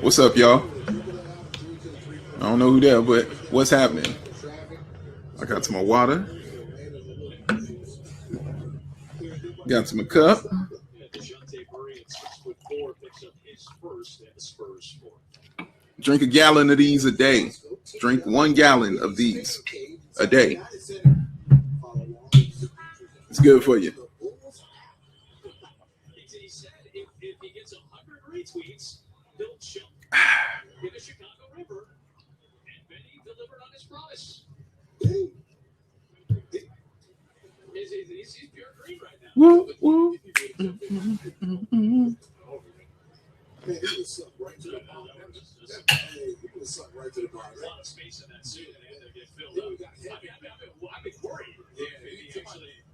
What's up, y'all? I don't know who that, but what's happening? I got some water. Got some cup. Drink a gallon of these a day. Drink 1 gallon of these a day. It's good for you. Woo, woo.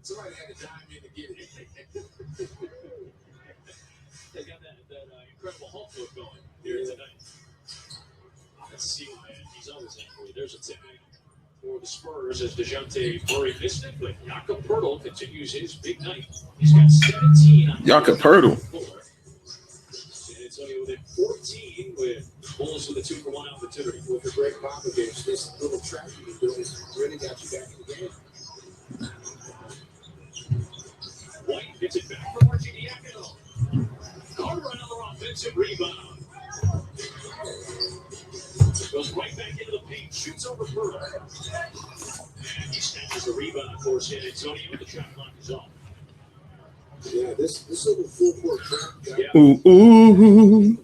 Somebody had to dive in to get it. They got that Incredible Hulk look going here tonight. Let's see, man. He's always in for you. There's a tip for the Spurs as DeJounte Murray missed it, but Jakob Poeltl continues his big night. He's got 17 on Jakob Poeltl. San Antonio with 14 with Bulls with a 2-for-1 opportunity. With the Greg Popovich, this little trap you can do has really got you back in the game. White gets it back for Marciniaco. Carter another offensive rebound. Goes right back into the paint, shoots over Poeltl. And he snatches the rebound for San Antonio, and the shot clock is off. Yeah, this little full court trap. Yeah. Ooh.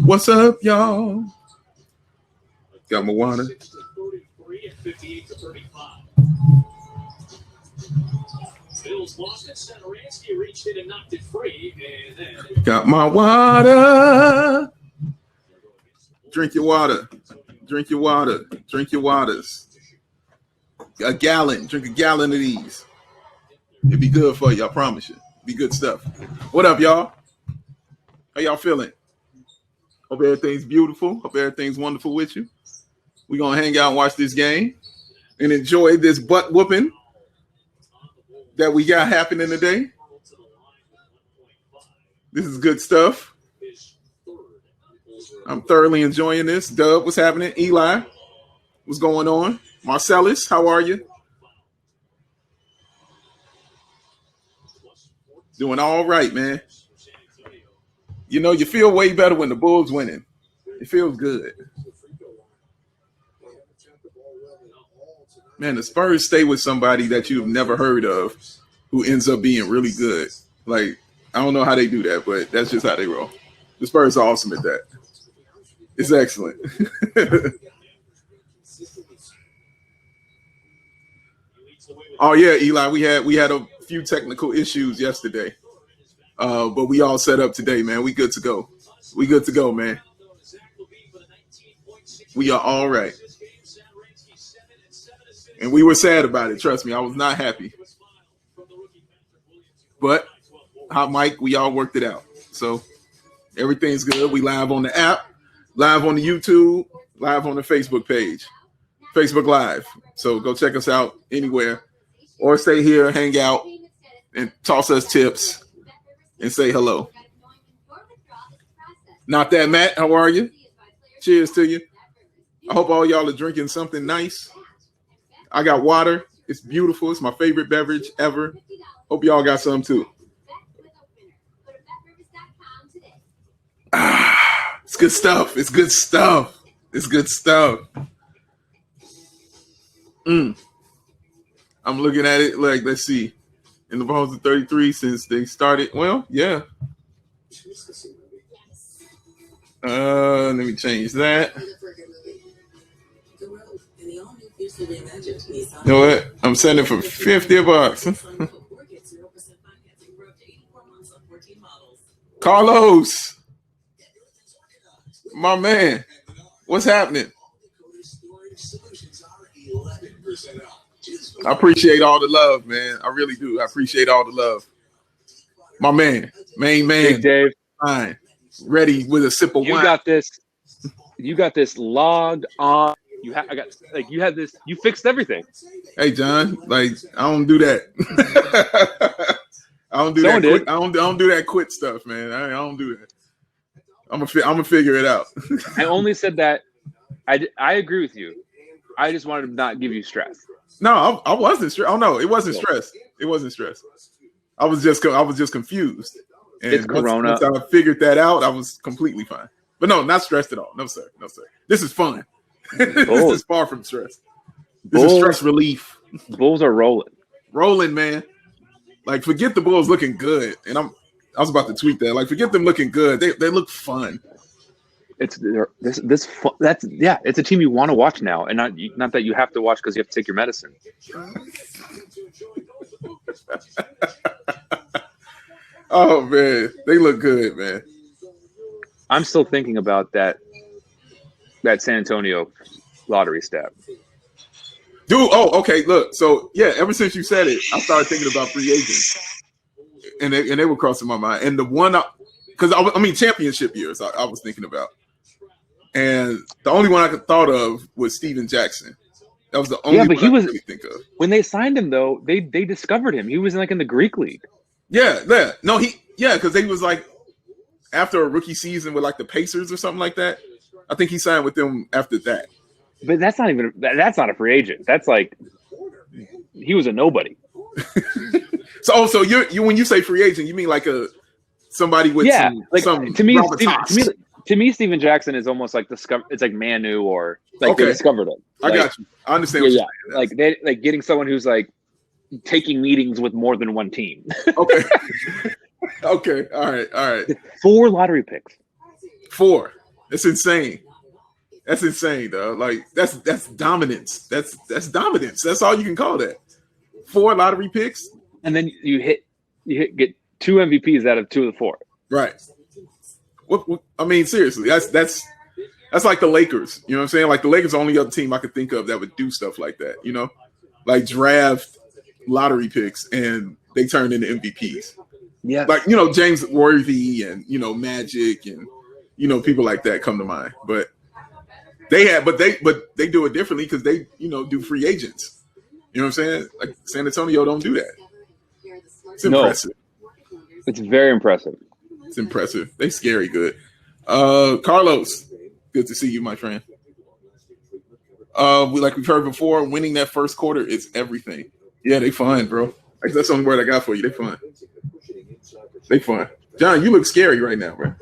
What's up, y'all? Got my water. 6-33 and 58-35. Bills lost it. Satoransky reached it and knocked it free. And then got my water. Drink your water. Drink your water. Drink your waters. A gallon. Drink a gallon of these. It'd be good for you. I promise you. Be good stuff. What up, y'all? How y'all feeling? Hope everything's beautiful. Hope everything's wonderful with you. We're going to hang out and watch this game and enjoy this butt whooping that we got happening today. This is good stuff. I'm thoroughly enjoying this. Dub, what's happening? Eli, what's going on? Marcellus, how are you? Doing all right, man. You know, you feel way better when the Bulls winning. It feels good. Man, the Spurs stay with somebody that you've never heard of who ends up being really good. Like, I don't know how they do that, but that's just how they roll. The Spurs are awesome at that. It's excellent. Oh, yeah, Eli, we had a few technical issues yesterday. But we all set up today, man. We good to go. We good to go, man. We are all right. And we were sad about it. Trust me, I was not happy. But hot mic, we all worked it out. So everything's good. We live on the app, live on the YouTube, live on the Facebook page, Facebook Live. So go check us out anywhere or stay here, hang out, and toss us tips and say hello. Not that, Matt. How are you? Cheers to you. I hope all y'all are drinking something nice. I got water. It's beautiful. It's my favorite beverage ever. Hope y'all got some too. It's good stuff. It's good stuff. It's good stuff. I'm looking at it like, let's see. In the Bulls of 33 since they started. Well, yeah. Let me change that. You know what? I'm sending for $50. Carlos, my man, what's happening? I appreciate all the love, man. I really do. I appreciate all the love. My man, main man, Big Dave, fine, ready with a sip of wine. You got this logged on. You had this. You fixed everything. Hey, John, like I don't do that. I don't do Someone that. did. I don't do that quit stuff, man. I don't do that. I'm gonna figure it out. I only said that. I agree with you. I just wanted to not give you stress. No, I wasn't stressed. Oh no, it wasn't stress. It wasn't stress. I was just confused. And It's Corona. Once I figured that out, I was completely fine. But no, not stressed at all. No sir. This is fun. This is far from stress. This is stress relief. Bulls are rolling, man. Like, forget the Bulls looking good, and I was about to tweet that. Like, forget them looking good. They look fun. It's a team you want to watch now, and not that you have to watch because you have to take your medicine. Oh man, they look good, man. I'm still thinking about that San Antonio lottery stat. Dude, okay, look. So yeah, ever since you said it, I started thinking about free agents, and they were crossing my mind. And the one, because I mean championship years, I was thinking about. And the only one I could thought of was Steven Jackson. That was the only one I could really think of. When they signed him, though, they discovered him. He was in the Greek league. Yeah. No, because they was like after a rookie season with like the Pacers or something like that. I think he signed with them after that. But that's not a free agent. That's like he was a nobody. So you when you say free agent, you mean like somebody with some to me, Steven Jackson is almost like it's like Manu or like they discovered him. I got you. I understand what you're saying. Like getting someone who's like taking meetings with more than one team. Okay. Okay. All right. 4 lottery picks. 4. It's insane. That's insane, though. Like that's dominance. That's dominance. That's all you can call that. 4 lottery picks, and then you get 2 MVPs out of 2 of the 4. Right. What I mean, seriously, that's like the Lakers. You know what I'm saying? Like the Lakers are the only other team I could think of that would do stuff like that. You know, like draft lottery picks and they turn into MVPs. Yeah. Like, James Worthy and, Magic and, people like that come to mind. But they do it differently because they, do free agents. You know what I'm saying? Like San Antonio don't do that. It's impressive. It's very impressive. It's impressive. They scary good. Carlos, good to see you, my friend. We've heard before, winning that first quarter is everything. Yeah, they fun, bro. That's the only word I got for you. They fun. They fun. John, you look scary right now, bro.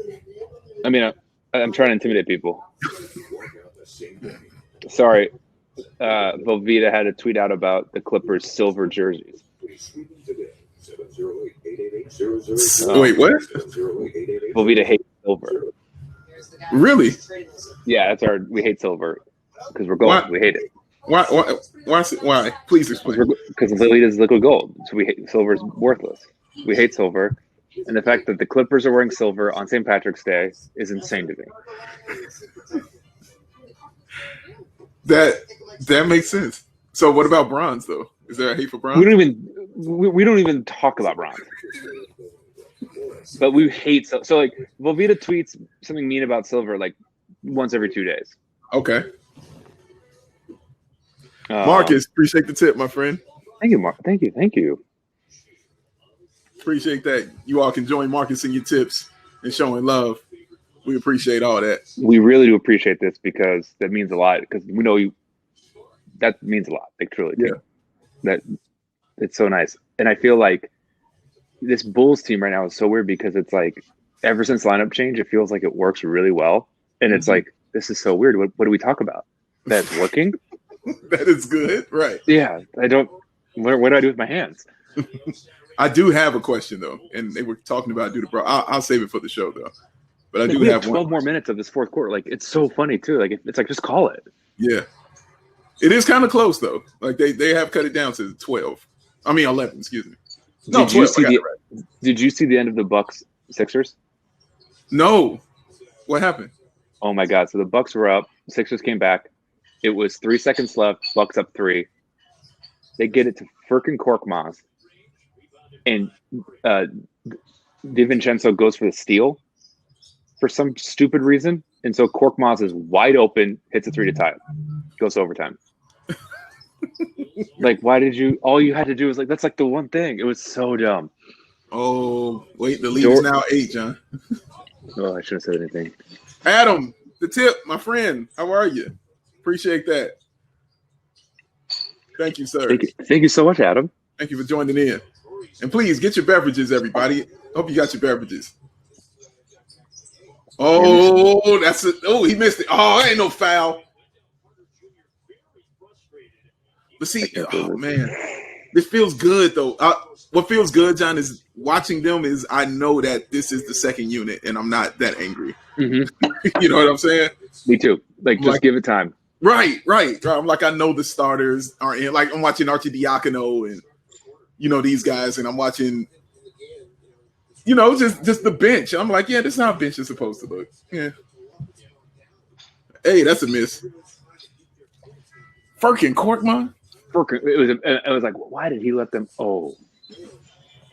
I mean, I'm trying to intimidate people. Sorry. Velveeta had a tweet out about the Clippers' silver jerseys. Wait, what? Velveeta hates silver. Really? Yeah, we hate silver because we're gold. Why? We hate it. Why? Please explain. Because Velveeta is liquid gold, so we hate silver is worthless. We hate silver, and the fact that the Clippers are wearing silver on St. Patrick's Day is insane to me. That makes sense. So what about bronze though? Is there a hate for bronze? We don't even talk about bronze. But we hate so like Velveeta tweets something mean about silver like once every 2 days. Okay. Marcus, appreciate the tip, my friend. Thank you, Mark. Thank you. Appreciate that. You all can join Marcus in your tips and showing love. We appreciate all that. We really do appreciate this because that means a lot. Because we know you. That means a lot. Like truly. Yeah. That it's so nice, and I feel like this Bulls team right now is so weird because it's like ever since lineup change, it feels like it works really well, and it's like this is so weird. What do we talk about? That's working. That is good, right? Yeah, I don't. What do I do with my hands? I do have a question though, and they were talking about I'll save it for the show though. But I do have 12 more minutes of this fourth quarter. Like it's so funny too. Like it's like just call it. Yeah, it is kind of close though. Like they have cut it down to 12. I mean 11. Excuse me. No, did you see the end of the Bucks Sixers? No. What happened? Oh my God! So the Bucks were up. Sixers came back. It was 3 seconds left. Bucks up 3. They get it to frickin' Korkmaz, and DiVincenzo goes for the steal for some stupid reason, and so Korkmaz is wide open, hits a 3 to tie it, goes to overtime. Like, why did you? All you had to do was like that's like the one thing. It was so dumb. Oh, wait, the lead is now 8, John. Oh, I shouldn't have said anything. Adam, the tip, my friend. How are you? Appreciate that. Thank you, sir. Thank you so much, Adam. Thank you for joining in. And please get your beverages, everybody. Hope you got your beverages. Oh, that's it. Oh, he missed it. Oh, ain't no foul. But see, oh man, this feels good though. What feels good, John, is watching them. Is I know that this is the second unit, and I'm not that angry. Mm-hmm. You know what I'm saying? Me too. Just give it time. Right. I'm like, I know the starters are in. Like, I'm watching Archidiakono and these guys, and I'm watching, just the bench. I'm like, yeah, this is how a bench is supposed to look. Yeah. Hey, that's a miss. Firkin Korkmaz. It was like, why did he let them? Oh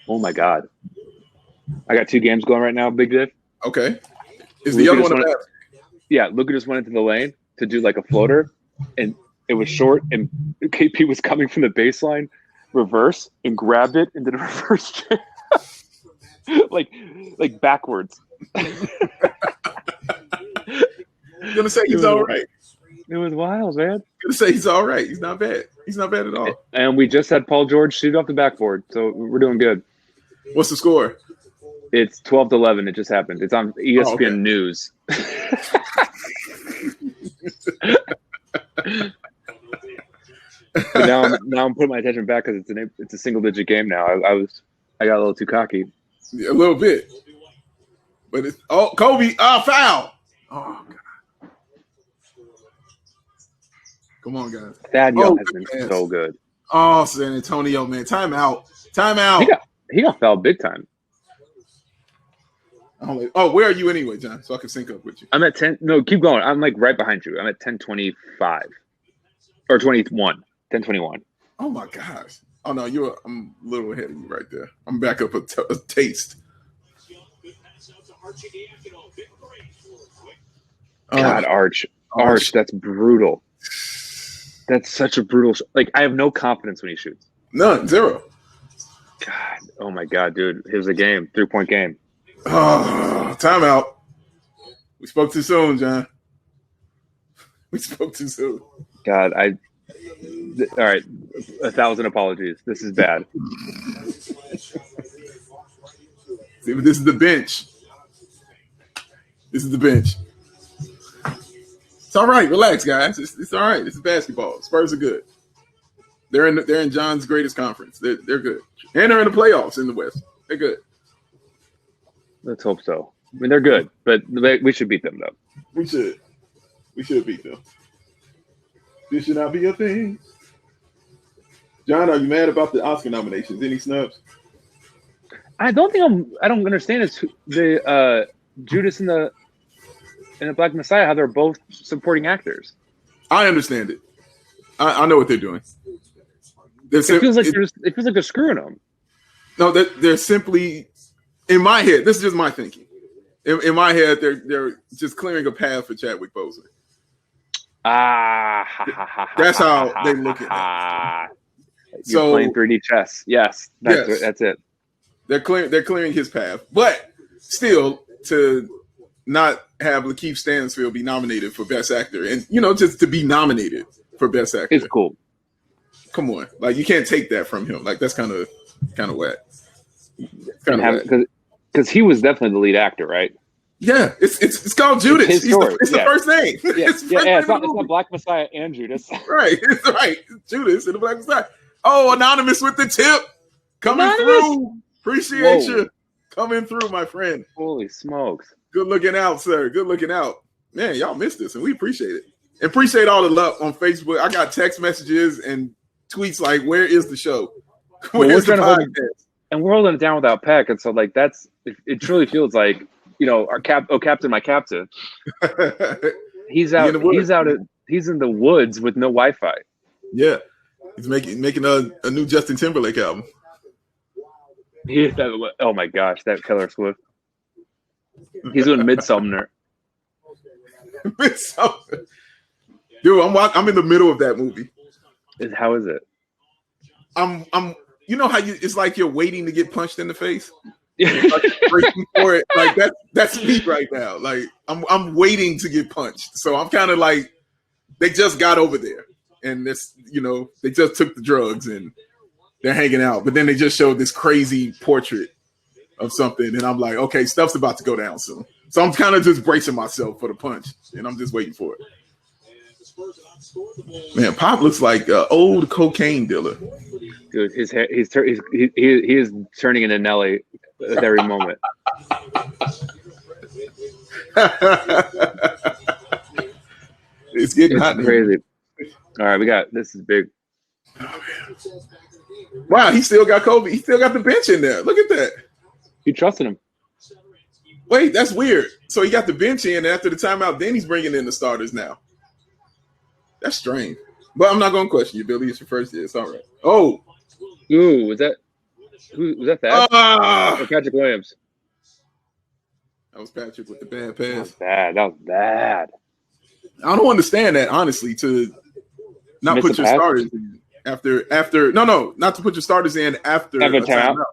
my God! I got 2 games going right now, Big Div. Okay. Is the other one a Yeah, Luka just went into the lane to do like a floater, and it was short, and KP was coming from the baseline, reverse, and grabbed it and did a reverse like backwards. Gonna say he's all right. It was wild, man. Gonna say he's all right. He's not bad. He's not bad at all. And we just had Paul George shoot off the backboard, so we're doing good. What's the score? It's 12-11. It just happened. It's on ESPN News. But now I'm putting my attention back because it's a single digit game now. I got a little too cocky. Yeah, a little bit. But it's Kobe, foul. Oh God. Come on, guys. Thad Young has been so good. Oh, San Antonio, man. Timeout. He got fouled big time. Oh, where are you anyway, John? So I can sync up with you. I'm at 10. No, keep going. I'm like right behind you. I'm at 10:25 or 21. 10:21. Oh my gosh. Oh no, I'm a little ahead of you right there. I'm back up a taste. God, Arch, that's brutal. That's such a brutal. I have no confidence when he shoots. None, zero. God, oh my God, dude. Here's a game, 3-point game. Oh, timeout. We spoke too soon, John. We spoke too soon. God, all right, 1,000 apologies. This is bad. See, but this is the bench. It's all right. Relax, guys. It's all right. This is basketball. Spurs are good. They're in John's greatest conference. They're good, and they're in the playoffs in the West. They're good. Let's hope so. I mean, they're good, but we should beat them, though. We should beat them. This should not be a thing. John, are you mad about the Oscar nominations? Any snubs? I don't understand is the Judas and the Black Messiah, how they're both supporting actors. I understand it. I know what they're doing. It feels like they're screwing them. No, they're simply, in my head, this is just my thinking. In my head, they're just clearing a path for Chadwick Boseman. That's how they look at it. You're playing 3D chess. Yes, that's it. They're clearing his path, but still to not have Lakeith Stanfield be nominated for Best Actor, and just to be nominated for Best Actor, it's cool. Come on, you can't take that from him. That's kind of whack. Because he was definitely the lead actor, right? Yeah, it's called Judas. It's the first name. It's not Black Messiah and Judas. Right, it's right. Judas and the Black Messiah. Oh, Anonymous with the tip coming through. Appreciate you coming through, my friend. Holy smokes! Good looking out, sir. Good looking out. Man, y'all missed this, and we appreciate it. And appreciate all the love on Facebook. I got text messages and tweets like, "Where is the show? Where's the podcast?" And we're holding it down without Peck, and so it truly feels like our captain, my captain. He's out. He's in the woods with no Wi-Fi. Yeah, he's making a new Justin Timberlake album. Oh my gosh, that Taylor Swift. He's doing Midsummer. Dude, I'm in the middle of that movie. How is it? I'm you know how it's like you're waiting to get punched in the face. Yeah. Like breaking for it. Like that's me right now. Like I'm waiting to get punched. So I'm kind of like they just got over there, and this they just took the drugs and they're hanging out. But then they just showed this crazy portrait of something, and I'm like, okay, stuff's about to go down soon. So I'm kind of just bracing myself for the punch, and I'm just waiting for it. Man, Pop looks like an old cocaine dealer. Dude, his hair, he is turning into Nelly at every moment. It's getting hot. Crazy. All right, this is big. Oh, wow, he still got Kobe. He still got the bench in there. Look at that. He trusted him. Wait, that's weird. So he got the bench in, and after the timeout, then he's bringing in the starters now. That's strange. But I'm not going to question you, Billy. It's your first year. It's all right. Oh. Ooh, was that Thad? Or Patrick Williams? That was Patrick with the bad pass. That was bad. I don't understand that, honestly, to not put your starters in after not to put your starters in after a timeout.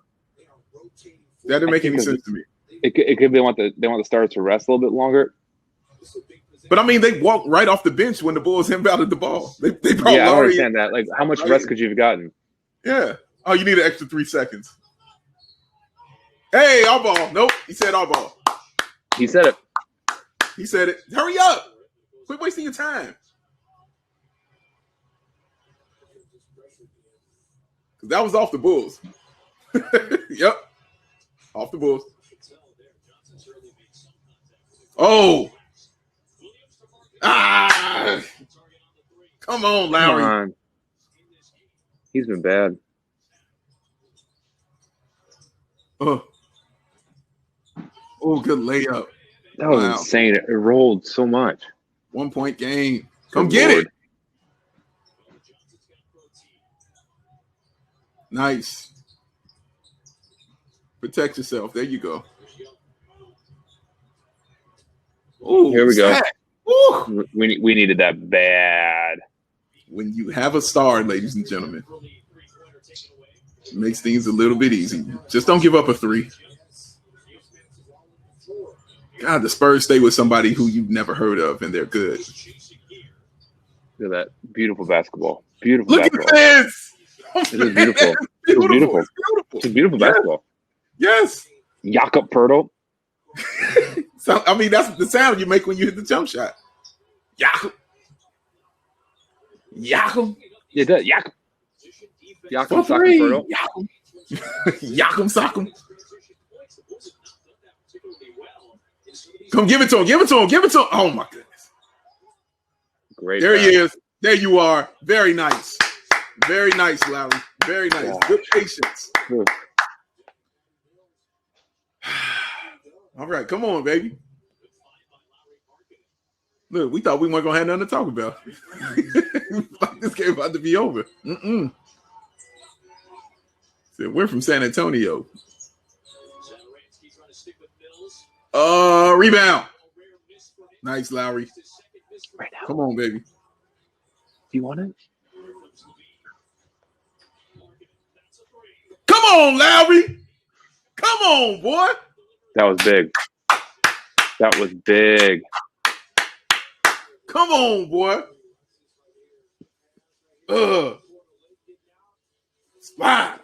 That didn't make any sense to me. It could be they want the starters to rest a little bit longer. But I mean, they walked right off the bench when the Bulls inbounded the ball. They brought I don't Laurie. understand that. Like, how much rest could you have gotten? Yeah. Oh, you need an extra 3 seconds. Hey, all ball. Nope. He said all ball. He said it. He said it. Hurry up. Quit wasting your time. That was off the Bulls. Yep. Off the Bulls. Oh. Come on, Lowry. Come on. He's been bad. Oh, good layup. That was insane. It rolled so much. 1 point game. Come get it. Nice. Protect yourself. There you go. Oh, here we go. We needed that bad. When you have a star, ladies and gentlemen, it makes things a little bit easy. Just don't give up a 3. God, the Spurs stay with somebody who you've never heard of, and they're good. Look at that. Beautiful basketball. Beautiful Look basketball. At this. It was beautiful. It was beautiful. It's beautiful basketball. Yes. Jakob Poeltl. So, I mean, that's the sound you make when you hit the jump shot. Jakob. Yeah, that Jakob. Jakob Poeltl. Jakob Sock'em. Come give it to him. Give it to him. Give it to him. Oh, my goodness. Great. There he is. There you are. Very nice. Very nice, Lowry. Very nice. Yeah. Good patience. Good. All right. Come on, baby. Look, we thought we weren't going to have nothing to talk about. Like this game about to be over. So we're from San Antonio. Rebound. Nice, Lowry. Right now. Come on, baby. Do you want it? Come on, Lowry. Come on, boy. That was big. That was big. Come on, boy. Slide.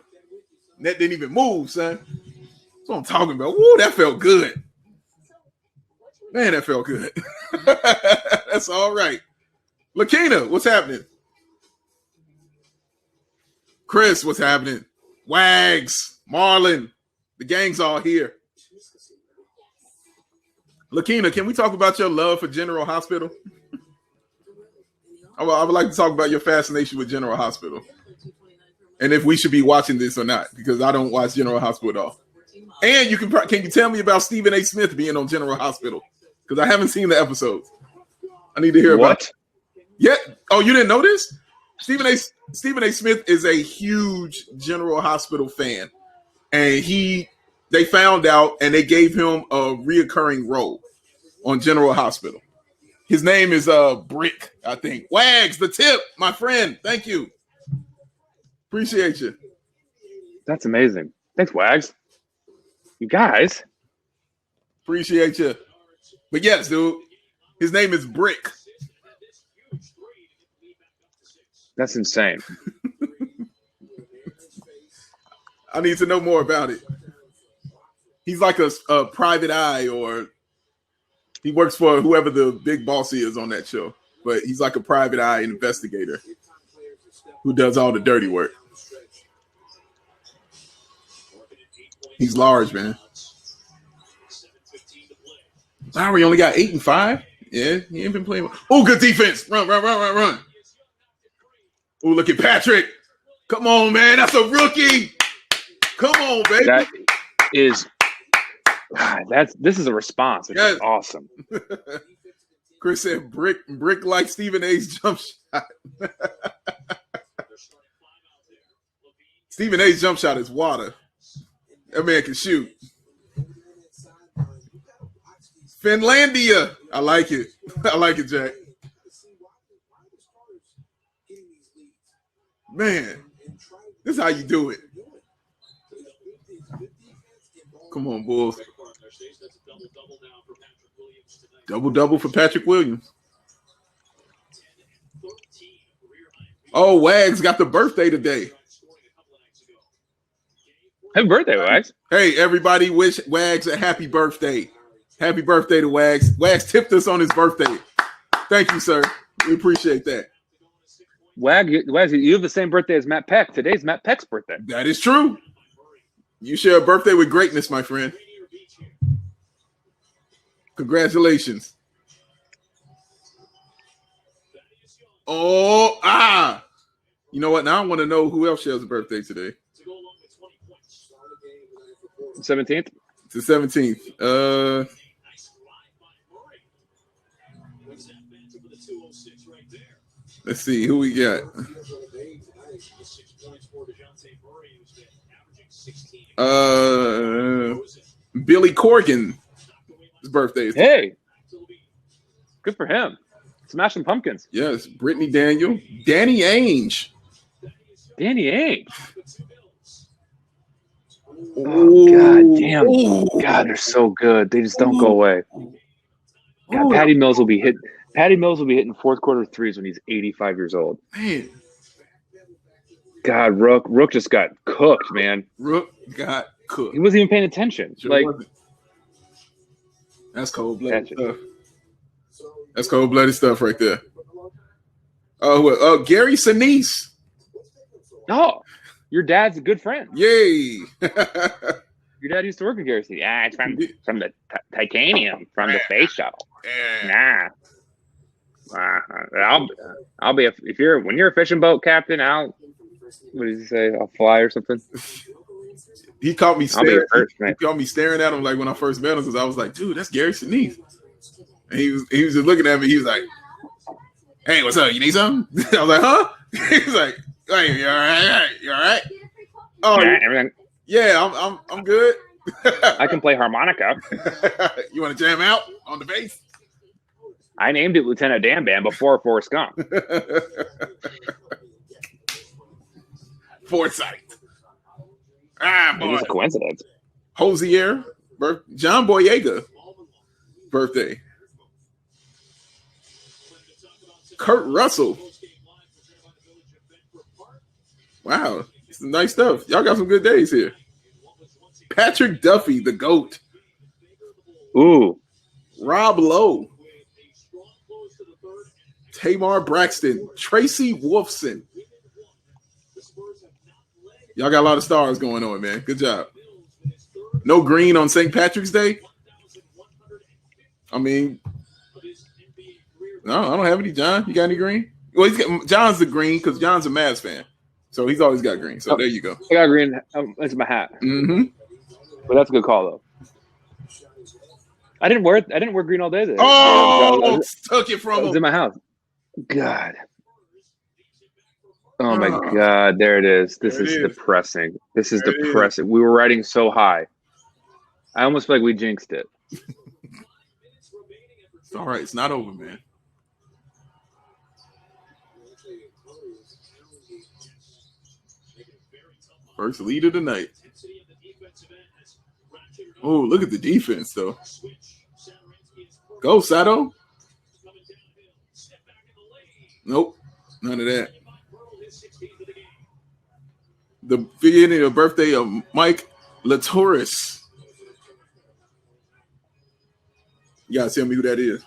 That didn't even move, son. That's what I'm talking about. Woo, that felt good. Man, that felt good. That's all right. Lakina, what's happening? Chris, what's happening? Wags, Marlon, the gang's all here. Lakina, can we talk about your love for General Hospital? I would like to talk about your fascination with General Hospital. And if we should be watching this or not, because I don't watch General Hospital at all. And can you tell me about Stephen A. Smith being on General Hospital? Because I haven't seen the episodes. I need to hear about it. Yeah. Oh, you didn't know this? Stephen A. Smith is a huge General Hospital fan. And they found out and they gave him a reoccurring role on General Hospital. His name is Brick, I think. Wags, the tip, my friend. Thank you. Appreciate you. That's amazing. Thanks, Wags. You guys. Appreciate you. But yes, dude, his name is Brick. That's insane. I need to know more about it. He's like a private eye, or he works for whoever the big boss is on that show. But he's like a private eye investigator who does all the dirty work. He's large, man. Lowry only got 8 and 5. Yeah, he ain't been playing well. Oh, good defense. Run. Oh, look at Patrick. Come on, man. That's a rookie. Come on, baby. That is this is a response. It's Yes. Awesome. Chris said brick like Stephen A's jump shot. Stephen A's jump shot is water. That man can shoot. Finlandia. I like it. I like it, Jack. Man, this is how you do it. Come on, Bulls. Double for Patrick Williams. Oh, Wags got the birthday today. Happy birthday, Wags. Hey, everybody wish Wags a happy birthday. Happy birthday to Wags. Wags tipped us on his birthday. Thank you, sir. We appreciate that. Wags, you have the same birthday as Matt Peck. Today's Matt Peck's birthday. That is true. You share a birthday with greatness, my friend. Congratulations. Oh, you know what? Now I want to know who else shares a birthday today. 17th? It's the 17th. Let's see who we got. Billy Corgan. His birthday is Hey, good for him. Smashing pumpkins. Yes, Brittany Daniel, Danny Ainge. Danny Ainge. Oh, God damn. God, they're so good. They just don't go away. God, Patty Mills will be hitting fourth quarter threes when he's 85 years old. Man. God, Rook just got cooked, man. Rook got cooked. He wasn't even paying attention. Sure wasn't. That's cold-blooded stuff. That's cold-blooded stuff right there. Gary Sinise. Oh, your dad's a good friend. Yay. Your dad used to work with Gary Sinise. Yeah, it's from the titanium from the space shuttle. Nah. I'll be when you're a fishing boat captain. What did he say? I'll fly or something. He caught me staring. He caught me staring at him like when I first met him because I was like, dude, that's Gary Sinise. And he was just looking at me. He was like, hey, what's up? You need something? I was like, huh? He was like, hey, you all right? You all right? Oh, yeah, everything. Yeah, I'm good. I can play harmonica. You want to jam out on the bass? I named it Lieutenant Dan Bam before Forrest Gump. Foresight. Boy. It was a coincidence. Hosier, John Boyega, birthday. Kurt Russell. Wow, it's nice stuff. Y'all got some good days here. Patrick Duffy, the GOAT. Ooh. Rob Lowe. Tamar Braxton. Tracy Wolfson. Y'all got a lot of stars going on, man. Good job. No green on St. Patrick's Day? I mean, no, I don't have any. John, you got any green? Well, John's the green because John's a Mavs fan. So he's always got green. So there you go. I got green. It's my hat. Mm-hmm. But that's a good call, though. I didn't wear green all day today. Oh, took it from him. It was in my house. God. Oh, my Oh. God. There it is. This is depressing. This is depressing. We were riding so high. I almost feel like we jinxed it. It's all right. It's not over, man. First lead of the night. Oh, look at the defense, though. Go, Sato. Nope, none of that. The beginning of birthday of Mike Latoris. You gotta tell me who that is.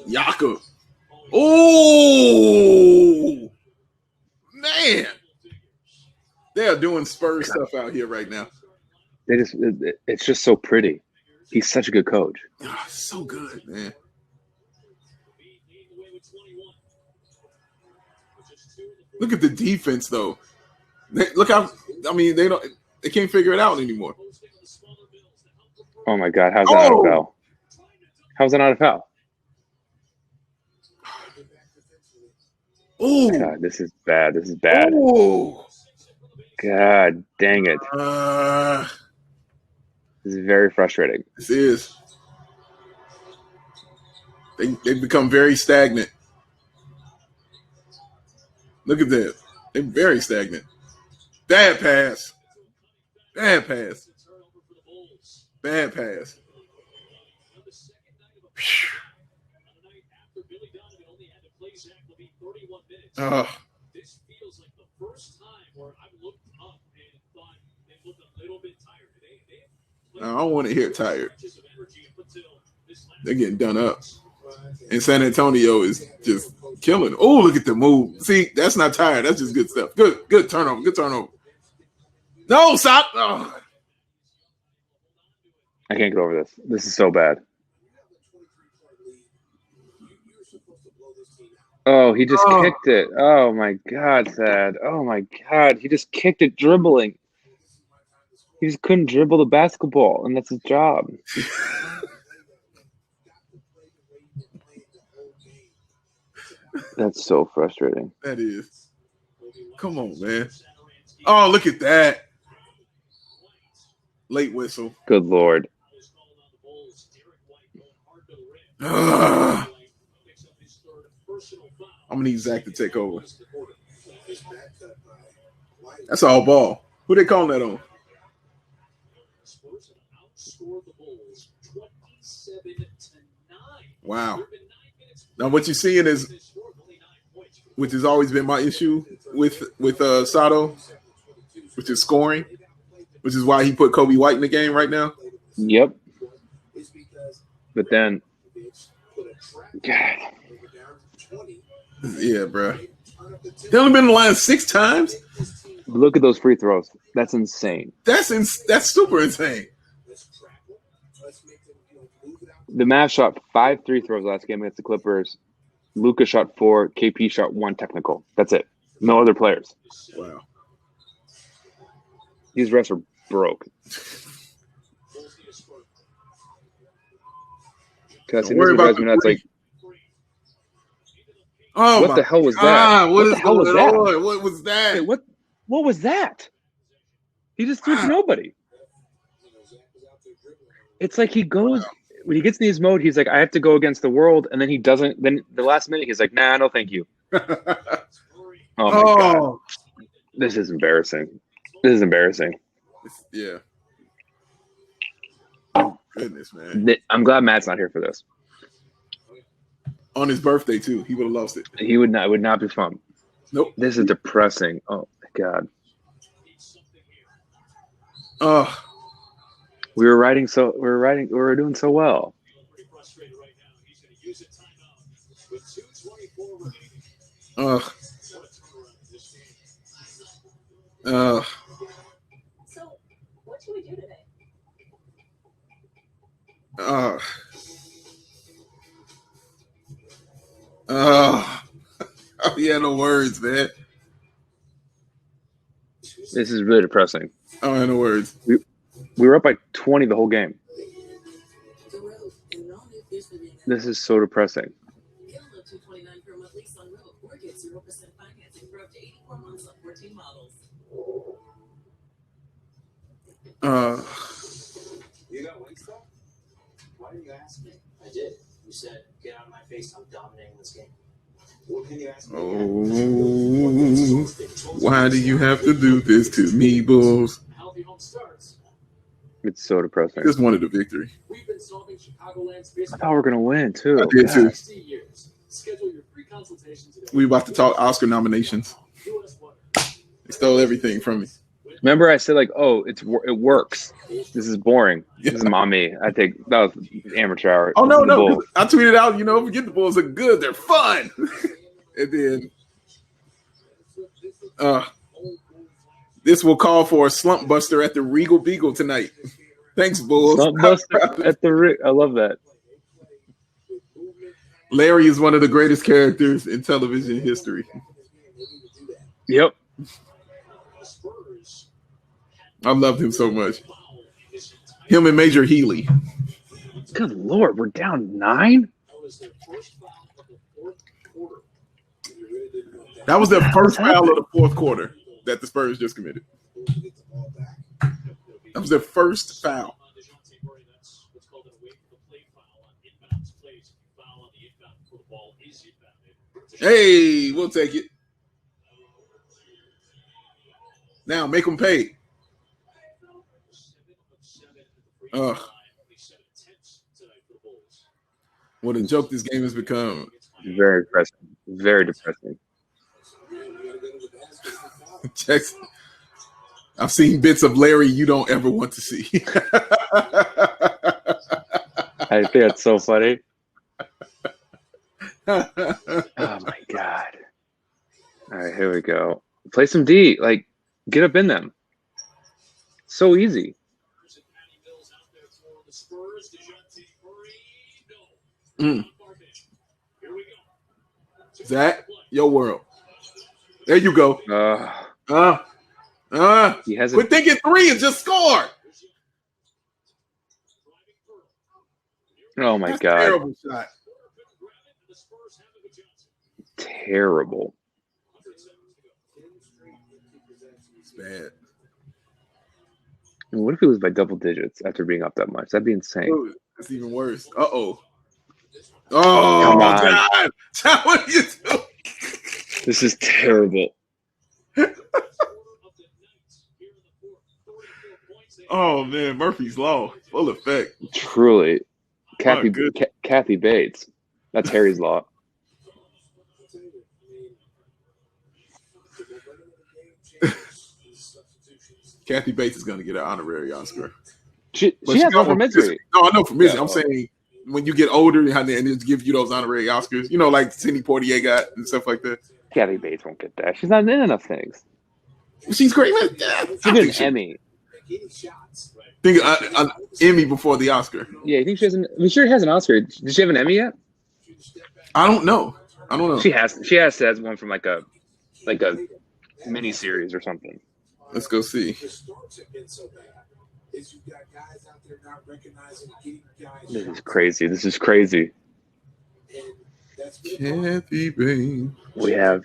Jakob. Oh, man. They are doing Spurs stuff out here right now. It's just so pretty. He's such a good coach. Oh, so good, man. Look at the defense, though. Look how, I mean, they can't figure it out anymore. Oh my God, how's that not a foul? How's that not a foul? Oh, God, this is bad. This is bad. Oh, God dang it. This is very frustrating. This is. They've become very stagnant. Look at that. They're very stagnant. Bad pass. Bad pass. Bad pass. This feels like the first time where I've looked up and thought they looked a little bit tired. I don't want to hear tired. They're getting done up. And San Antonio is just killing. Oh, look at the move. See, that's not tired. That's just good stuff. Good turnover. Good turnover. No, stop. Oh. I can't get over this. This is so bad. Oh, he just kicked it. Oh, my God, Thad. Oh, my God. He just kicked it dribbling. He just couldn't dribble the basketball, and that's his job. That's so frustrating. That is. Come on, man. Oh, look at that. Late whistle. Good Lord. I'm going to need Zach to take over. That's all ball. Who they calling that on? Wow. Now, what you're seeing is, which has always been my issue with Sato, which is scoring, which is why he put Kobe White in the game right now. Yep. But then, God. Yeah, bro. They only been in the line 6 times. Look at those free throws. That's insane. That's super insane. The Mavs shot 5 free throws last game against the Clippers. Luka shot 4. KP shot 1 technical. That's it. No other players. Wow. These refs are broke. Because Don't worry about me, that's like, oh, what the hell was that? What the hell was that? What was that? Wait, what was that? He just threw to nobody. It's like he goes when he gets in his mode, he's like, I have to go against the world, and then he doesn't. Then the last minute, he's like, nah, no, thank you. Oh my God, this is embarrassing. This is embarrassing. Yeah. Oh, goodness, man. I'm glad Matt's not here for this. On his birthday too, he would have lost it. He would not. It would not be fun. Nope. This is depressing. Oh my God. We were doing so well. So, what should we do today? Yeah, no words, man. This is really depressing. I don't have no words. We were up by 20 the whole game. This is so depressing. You got Wingstop? Why didn't you ask me? I did. You said, get out of my face, I'm dominating this game. Oh, why do you have to do this to me, Bulls? Healthy home starts. It's so depressing. Just wanted a victory. We've been solving Chicagoland's I thought we were gonna win too. I did too. 60 years. Schedule your free consultation today. We about to talk Oscar nominations. US Water. They stole everything from me. Remember, I said like, "Oh, it works. This is boring. Yeah. This is mommy." I think that was amateur hour. Oh This no, is the no! Bull. I tweeted out, forget the Bulls are good. They're fun. And then, this will call for a slump buster at the Regal Beagle tonight. Thanks, Bulls. Slump buster at the rig. I love that. Larry is one of the greatest characters in television history. Yep. I loved him so much. Him and Major Healy. Good Lord, we're down 9. That was their first foul of the fourth quarter that the Spurs just committed. That was their first foul. Hey, we'll take it. Now make them pay. What a joke this game has become. Very depressing. Very depressing. Jackson, I've seen bits of Larry you don't ever want to see. I think that's so funny. Oh my God. All right, here we go. Play some D. Like, get up in them. So easy. Zach, your world. There you go. He has Quit thinking 3 and just score. Oh my That's God. terrible shot. Terrible. It's bad. What if it was by double digits after being up that much? That'd be insane. Ooh, it's even worse. Oh, come on. God. John, what are you doing? This is terrible. Oh man, Murphy's Law, full effect. Truly. Kathy, good. Kathy Bates. That's Harry's Law. Kathy Bates is going to get an honorary Oscar. She has one from Misery. No, I know from Misery. Yeah. I'm saying when you get older and they give you those honorary Oscars, like Sidney Poitier got and stuff like that. Kathy Bates won't get that. She's not in enough things. She's great. She did an Emmy. Think an Emmy before the Oscar. Yeah, you think she has an? I'm sure she has an Oscar. Did she have an Emmy yet? I don't know. She has. She has to have one from like a mini series or something. Let's go see. This is crazy. This is crazy. Kathy Bates. We have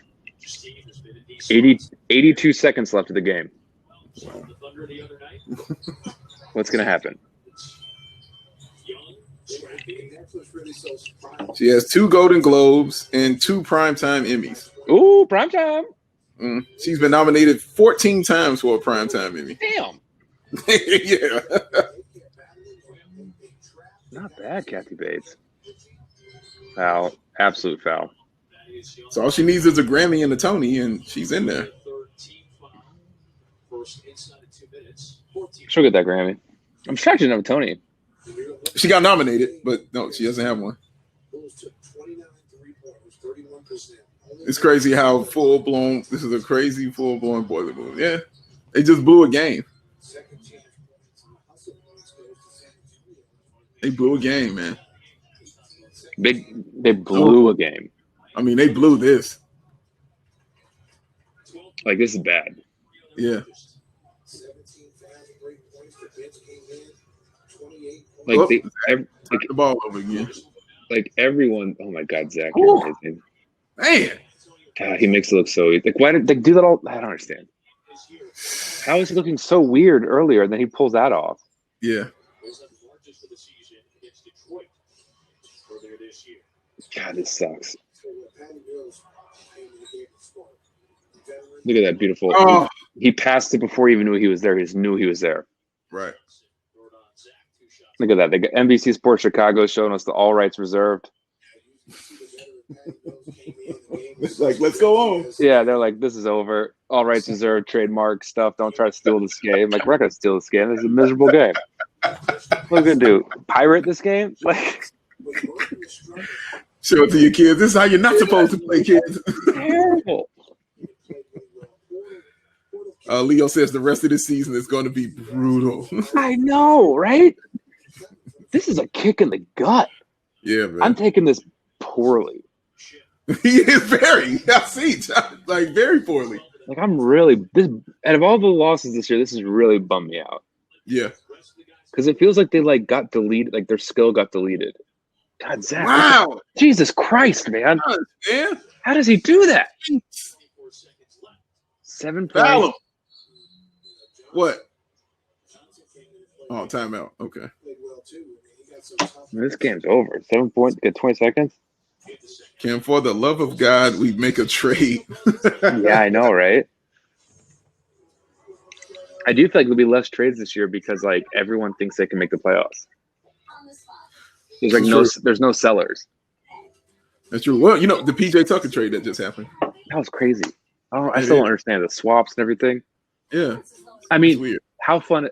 82 seconds left of the game. Wow. What's going to happen? She has 2 Golden Globes and 2 Primetime Emmys. Ooh, primetime. She's been nominated 14 times for a Primetime Emmy. Damn. Yeah. Not bad, Kathy Bates. Foul. Absolute foul. So all she needs is a Grammy and a Tony, and she's in there. She'll get that Grammy. I'm shocked she didn't have a Tony. She got nominated, but no, she doesn't have one. It's crazy how full-blown, this is a crazy full-blown boiler room. Yeah, they just blew a game. They blew a game, man. They blew a game. I mean, they blew this. Like, this is bad. Yeah. Like, the ball over again. Like, everyone. Oh, my God, Zach. You're amazing. Man. God, he makes it look so easy. Like, why did they do that all? I don't understand. How is he looking so weird earlier, and then he pulls that off? Yeah. God, this sucks. Look at that beautiful. Oh, He passed it before he even knew he was there. He just knew he was there. right. Look at that. They got NBC Sports Chicago showing us the all rights reserved. It's like, let's go on. Yeah, they're like, this is over. All rights reserved, trademark stuff. Don't try to steal this game. Like, we're not gonna steal this game. This is a miserable game. What are we gonna do? Pirate this game? Like, show it to your kids. This is how you're not supposed to play, kids. terrible. Leo says the rest of the season is going to be brutal. I know, right? This is a kick in the gut. Yeah, man. I'm taking this poorly. He is very. I see, like very poorly. Like, I'm really this. Out of all the losses this year, this has really bummed me out. Yeah. Because it feels like they like got deleted. Like their skill got deleted. God, Zach. Wow. Jesus Christ, man. God, man. How does he do that? 7 Foul him. points. What? Oh, timeout. Okay. This game's over. 7 points. Get 20 seconds. Can for the love of God, we make a trade? Yeah, I know, right? I do feel like there'll be less trades this year because like everyone thinks they can make the playoffs. There's like there's no sellers. That's true. Well, you know, the PJ Tucker trade that just happened. That was crazy. I still don't understand the swaps and everything. Yeah. I It's mean, weird. how fun.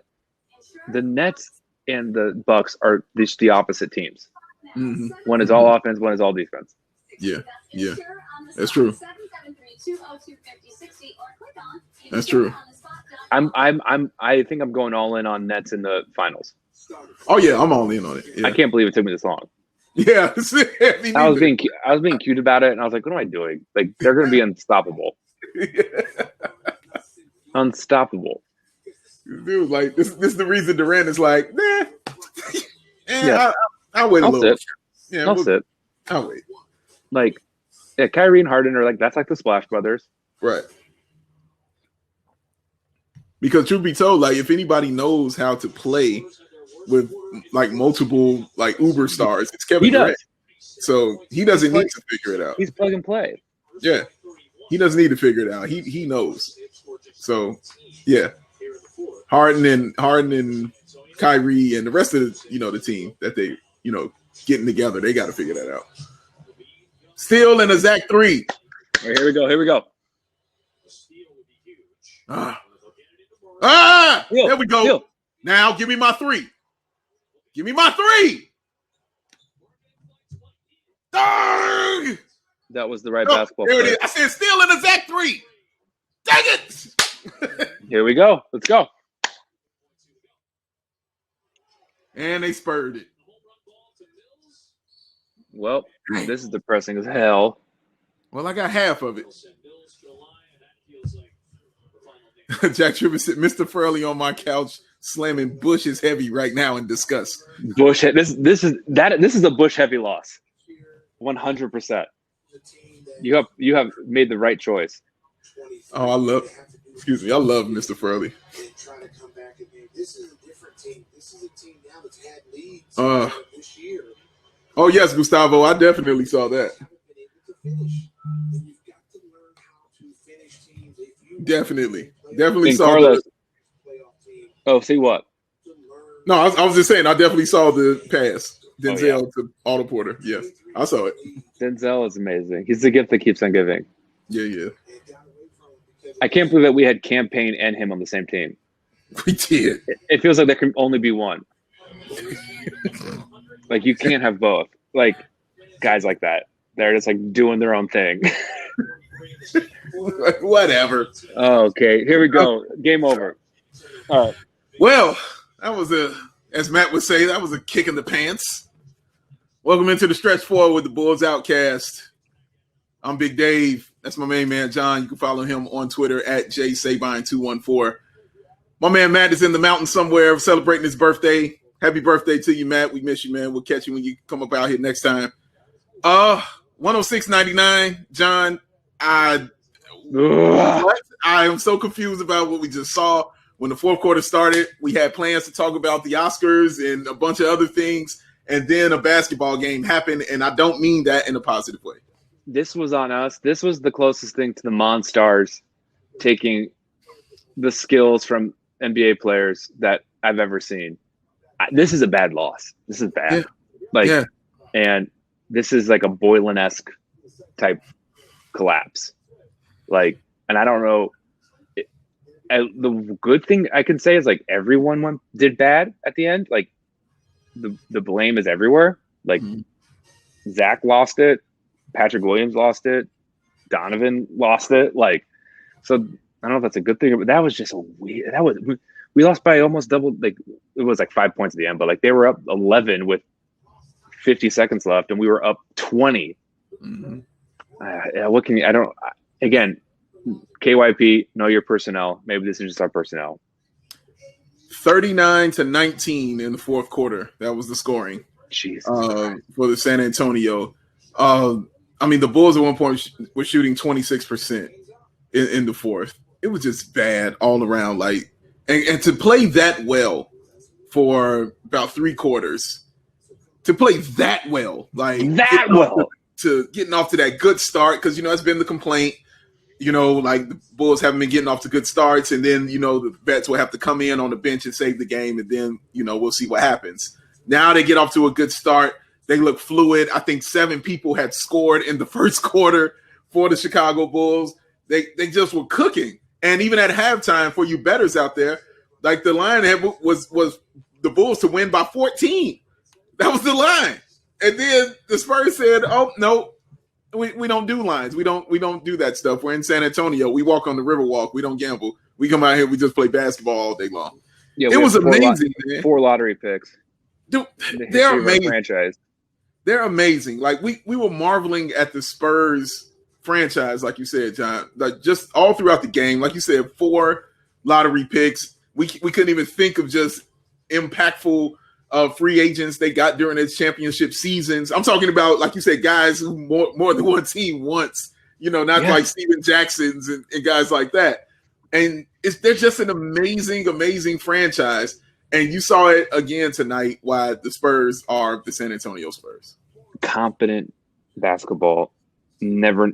The Nets and the Bucks are just the opposite teams. Mm-hmm. One is all offense, one is all defense. Yeah. Yeah. That's true. That's true. I think I'm going all in on Nets in the finals. Oh yeah, I'm all in on it. Yeah. I can't believe it took me this long. Yeah. Me I was neither. being cute about it, and I was like, "What am I doing? Like, they're going to be unstoppable, unstoppable." Dude, like this is the reason Durant is like, nah. Yeah. I'll wait a I'll little. sit. Yeah, I'll sit. I'll wait. Like, yeah, Kyrie and Harden are like that's like the Splash Brothers. Right. Because truth be told, like if anybody knows how to play with like multiple like Uber stars, it's Kevin He does. Durant. So he doesn't need to figure it out. He's plug and play. Yeah. He doesn't need to figure it out. He knows. So yeah. Harden and Kyrie and the rest of the team that they getting together, they got to figure that out. Still in a Zach 3. Right, here we go. There we go. Steal. Now give me my 3. Give me my 3. Dang! That was the right Oh, basketball there it player. is. I said still in a Zach 3. Dang it! Here we go. Let's go. And they spurred it. Well, this is depressing as hell. Well, I got half of it. Jack Tribbett said, Mr. Furley on my couch slamming Bush is heavy right now in disgust. Bush. This is a Bush heavy loss. 100%. You have made the right choice. Oh, I love Mr. Furley. Oh yes, Gustavo, I definitely saw that. Definitely And saw Carlos. Oh, see what? No, I was just saying, I definitely saw the pass. Denzel Oh, yeah. to Otto Porter. Yes, I saw it. Denzel is amazing. He's the gift that keeps on giving. Yeah. I can't believe that we had Campaign and him on the same team. We did. It feels like there can only be one. Like you can't have both. Like guys like that. They're just like doing their own thing. Whatever. Okay, here we go. Game over. All right. Well, that was as Matt would say, that was a kick in the pants. Welcome into the stretch forward with the Bulls Outcast. I'm Big Dave. That's my main man, John. You can follow him on Twitter at JSabine214. My man Matt is in the mountains somewhere celebrating his birthday. Happy birthday to you, Matt. We miss you, man. We'll catch you when you come up out here next time. 106.99, John. I am so confused about what we just saw. When the fourth quarter started, we had plans to talk about the Oscars and a bunch of other things, and then a basketball game happened, and I don't mean that in a positive way. this was on us. This was the closest thing to the Monstars taking the skills from NBA players that I've ever seen. This is a bad loss. This is bad. And this is like a Boylan-esque type collapse. And I don't know. The good thing I can say is everyone did bad at the end. The blame is everywhere. Zach lost it. Patrick Williams lost it. Donovan lost it. So I don't know if that's a good thing, but that was just weird. We lost by almost double. It was 5 points at the end, but they were up 11 with 50 seconds left, and we were up 20. What can you? I don't. Again, KYP, know your personnel. Maybe this is just our personnel. 39-19 in the fourth quarter. That was the scoring. Jesus. For the San Antonio. The Bulls at one point were shooting 26% in the fourth. It was just bad all around. And to play that well for about 3 quarters, to play that well, to getting off to that good start, because that's been the complaint. The Bulls haven't been getting off to good starts, and then the vets will have to come in on the bench and save the game, and then we'll see what happens. Now they get off to a good start. They look fluid. I think 7 people had scored in the first quarter for the Chicago Bulls. They just were cooking. And even at halftime, for you bettors out there, the line was the Bulls to win by 14. That was the line. And then the Spurs said, "Oh no, we don't do lines. We don't do that stuff. We're in San Antonio. We walk on the Riverwalk. We don't gamble. We come out here. We just play basketball all day long." Yeah, it was amazing, man. 4 lottery picks. Dude, they're amazing. Franchise. They're amazing. We were marveling at the Spurs franchise, like you said, John. Just all throughout the game, like you said, 4 lottery picks. We couldn't even think of just impactful free agents they got during its championship seasons. I'm talking about, like you said, guys who more than one team once. Not like Steven Jacksons and guys like that. And they're just an amazing, amazing franchise. And you saw it again tonight why the Spurs are the San Antonio Spurs. Competent Basketball, never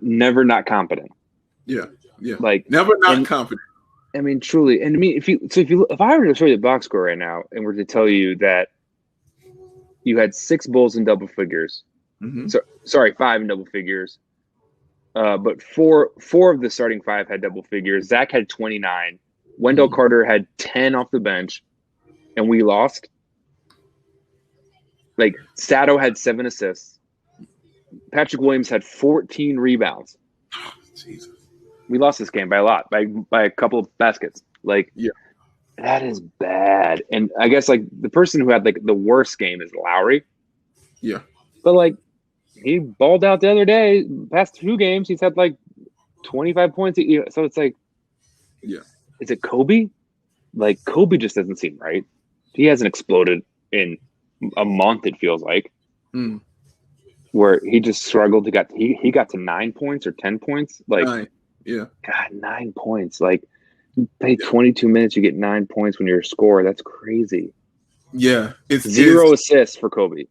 not competent. Yeah. Never not competent. Truly. And if I were to show you the box score right now and were to tell you that you had 6 Bulls in double figures, 5 in double figures, but four of the starting 5 had double figures. Zach had 29. Wendell Carter had 10 off the bench, and we lost. Sato had 7 assists. Patrick Williams had 14 rebounds. Oh, Jesus. We lost this game by a lot, by a couple of baskets. That is bad. And I guess the person who had the worst game is Lowry. Yeah. But he balled out the other day. Past 2 games, he's had 25 points. So it's yeah. Is it Kobe? Kobe just doesn't seem right. He hasn't exploded in a month, it feels like. Where he just struggled to he got to 9 points or 10 points. 9. Yeah. God, 9 points. You play 22 minutes, you get 9 points when you're a scorer. That's crazy. Yeah. It's 0 assists for Kobe.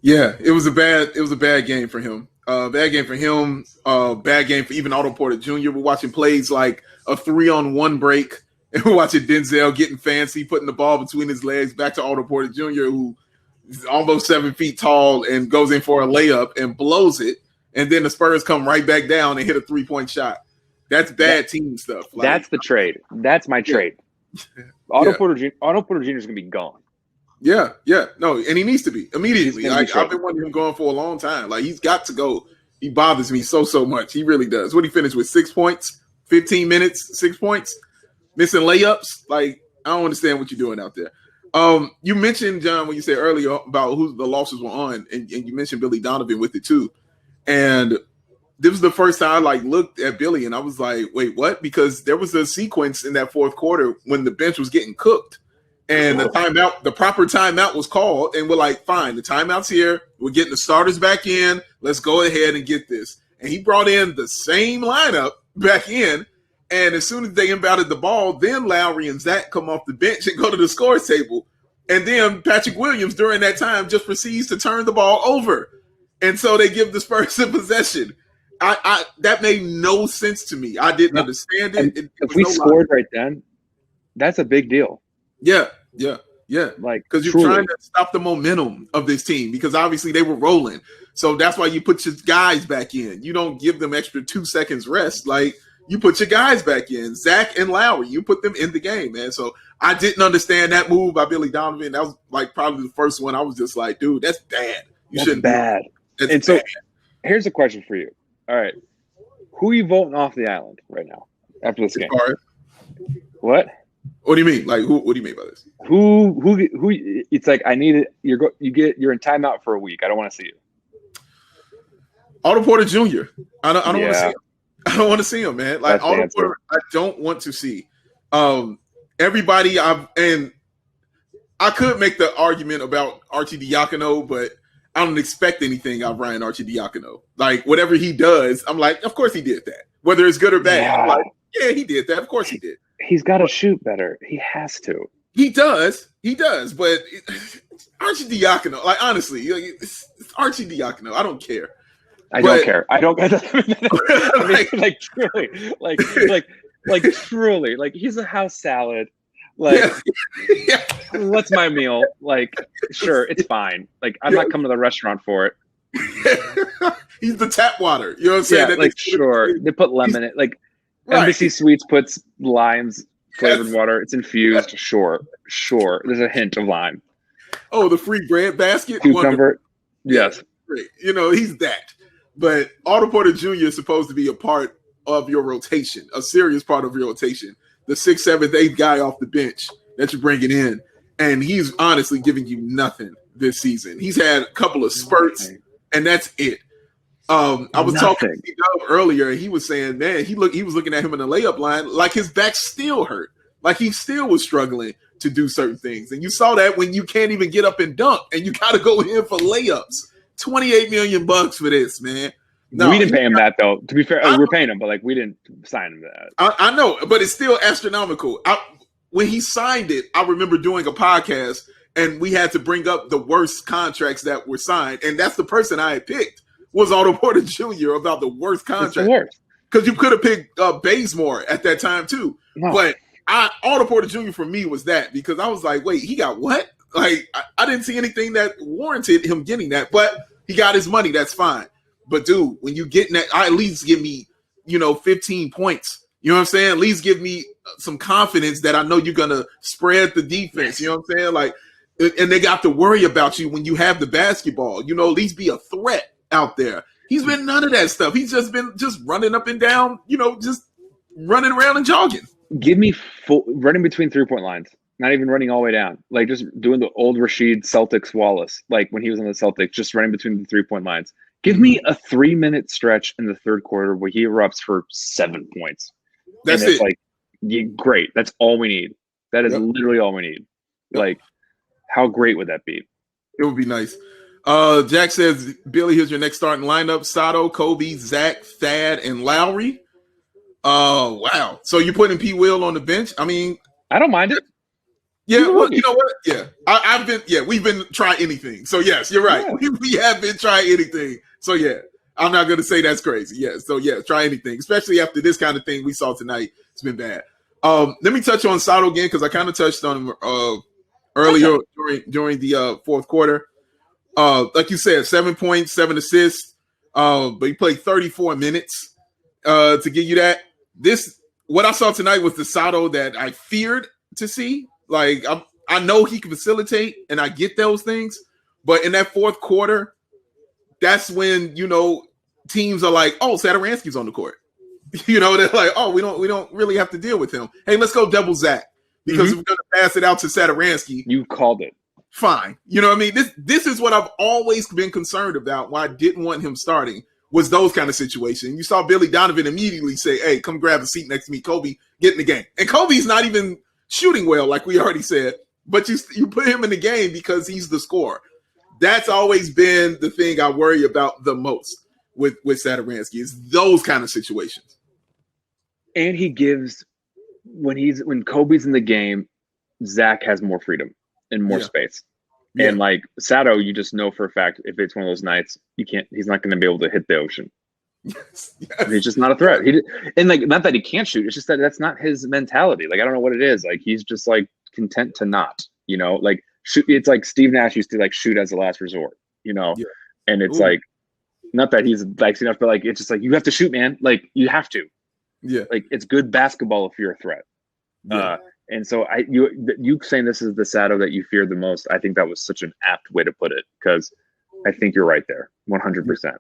Yeah, it was a bad game for him. Bad game for him. Bad game for even Otto Porter Jr. We're watching plays like a 3-on-1 break, and we're watching Denzel getting fancy, putting the ball between his legs back to Otto Porter Jr., who is almost 7 feet tall and goes in for a layup and blows it. And then the Spurs come right back down and hit a 3-point shot. That's bad team stuff. That's the trade. That's my trade. Otto Porter Jr. is going to be gone. Yeah. No, and he needs to be immediately. I've been wanting him going for a long time. He's got to go. He bothers me so much. He really does. What he finished with 6 points, 15 minutes, 6 points, missing layups. I don't understand what you're doing out there. You mentioned, John, when you said earlier about who the losses were on, and you mentioned Billy Donovan with it too. And this was the first time I looked at Billy and I was like, wait, what? Because there was a sequence in that fourth quarter when the bench was getting cooked and the proper timeout was called. And we're like, fine, the timeout's here. We're getting the starters back in. Let's go ahead and get this. And he brought in the same lineup back in. And as soon as they inbounded the ball, then Lowry and Zach come off the bench and go to the scores table. And then Patrick Williams during that time just proceeds to turn the ball over. And so they give the Spurs a possession. I that made no sense to me. I didn't understand it. If we scored right then, that's a big deal. Yeah. Like, because you're trying to stop the momentum of this team because obviously they were rolling. So that's why you put your guys back in. You don't give them extra 2 seconds rest. Like, you put your guys back in. Zach and Lowry, you put them in the game, man. So I didn't understand that move by Billy Donovan. That was like probably the first one. I was just like, dude, that's bad. That's bad. That's so bad. Here's a question for you. All right. Who are you voting off the island right now after this game? What? What do you mean? Like, what do you mean by this? Who? It's like, I need it. You're in timeout for a week. I don't want to see you. Otto Porter Jr. I don't want to see him. I don't want to see him, man. Like, Otto Porter, I don't want to see. Everybody, I could make the argument about Arcidiacono, but I don't expect anything out of Ryan Arcidiacono. Like, whatever he does, I'm like, of course he did that. Whether it's good or bad, I'm like, yeah, he did that. Of course he did. He's got to shoot better. He has to. He does. But Arcidiacono, like, honestly, it's Arcidiacono. I don't care. I don't care. I don't. I mean, truly, like he's a house salad. Like, what's my meal? Like, sure, it's fine. Like, I'm not coming to the restaurant for it. He's the tap water. You know what I'm saying? Yeah, like, sure. They put lemon in it. Like, Embassy Suites puts limes flavored water. It's infused. Sure. There's a hint of lime. Oh, the free bread basket. Cucumber. Yes. Great. You know, he's that. But Otto Porter Jr. is supposed to be a part of your rotation, a serious part of your rotation. The 6th, 7th, 8th guy off the bench that you're bringing in. And he's honestly giving you nothing this season. He's had a couple of spurts, and that's it. I was talking to Doug earlier, and he was saying, man, he was looking at him in the layup line like his back still hurt. Like he still was struggling to do certain things. And you saw that when you can't even get up and dunk, and you got to go in for layups. $28 million for this, man. No, we didn't pay him that, though. To be fair, we're paying him, but like we didn't sign him to that. I know, but it's still astronomical. When he signed it, I remember doing a podcast, and we had to bring up the worst contracts that were signed, and that's the person I had picked was Otto Porter Jr. about the worst contract. Because you could have picked Bazemore at that time too, but Otto Porter Jr. for me was that because I was like, wait, he got what? Like, I didn't see anything that warranted him getting that, but he got his money. That's fine. But, dude, when you get that, at least give me, 15 points. You know what I'm saying? At least give me some confidence that I know you're going to spread the defense. You know what I'm saying? Like, and they got to worry about you when you have the basketball. At least be a threat out there. He's been none of that stuff. He's just been running up and down, just running around and jogging. Give me running between 3-point lines. Not even running all the way down. Like, just doing the old Rasheed Celtics Wallace, like when he was on the Celtics, just running between the 3-point lines. Give me a 3-minute stretch in the third quarter where he erupts for 7 points. That's it. Like, great. That's all we need. That is literally all we need. Yep. Like, how great would that be? It would be nice. Jack says, Billy, here's your next starting lineup. Sato, Kobe, Zach, Thad, and Lowry. Wow. So you're putting P. Will on the bench? I mean, I don't mind it. Yeah, well, you know what? Yeah, we've been trying anything. So yes, you're right. Yeah. We have been trying anything. So yeah, I'm not going to say that's crazy. Yeah, so yeah, try anything, especially after this kind of thing we saw tonight. It's been bad. Let me touch on Sato again because I kind of touched on him earlier during the fourth quarter. Like you said, 7 points, 7 assists, but he played 34 minutes to give you that. What I saw tonight was the Sato that I feared to see. Like, I know he can facilitate, and I get those things. But in that fourth quarter, that's when, teams are like, oh, Satoransky's on the court. They're like, oh, we don't really have to deal with him. Hey, let's go double Zach. Because if we're going to pass it out to Satoransky. You called it. Fine. You know what I mean? This is what I've always been concerned about, why I didn't want him starting, was those kind of situations. You saw Billy Donovan immediately say, hey, come grab a seat next to me. Kobe, get in the game. And Kobe's not even shooting well, like we already said, but you put him in the game because he's the scorer. That's always been the thing I worry about the most with Satoransky, is those kind of situations. And he gives, when Kobe's in the game, Zach has more freedom and more space. Yeah. And like Sato, you just know for a fact if it's one of those nights, he's not going to be able to hit the ocean. Yes. He's just not a threat. And like, not that he can't shoot. It's just that that's not his mentality. Like, I don't know what it is. Like, he's just like content to not, like shoot. It's like Steve Nash used to like shoot as a last resort, Yeah. and it's Ooh. like, not that he's like enough, but like, it's just like, you have to shoot, man. Like, you have to, Yeah. like, it's good basketball if you're a threat. Yeah. And so you saying this is the Sato that you fear the most, I think that was such an apt way to put it, because I think you're right there, 100%.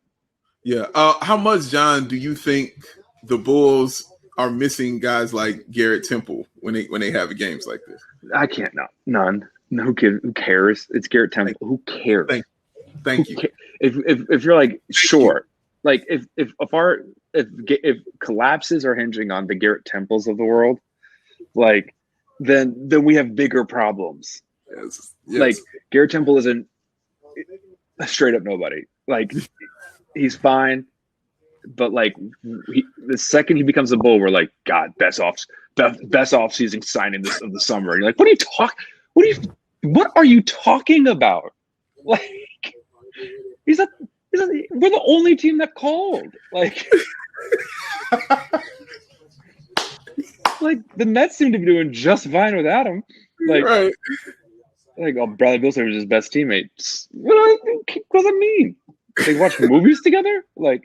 Yeah. How much, John, do you think the Bulls are missing guys like Garrett Temple when they have games like this? I can't. None. No, who cares? It's Garrett Temple. Who cares? Thank you. If you're like, sure, like if collapses are hinging on the Garrett Temples of the world, like then we have bigger problems. Yes. Like, Garrett Temple isn't a straight up nobody. Like, he's fine, but like the second he becomes a Bull, we're like, God, best off-season signing of the summer. And you're like, what are you talking about? Like, we're the only team that called. Like, like the Mets seem to be doing just fine without him. Like, right. Like, oh, Bradley Beal was his best teammate. What does that mean? They watch movies together? Like,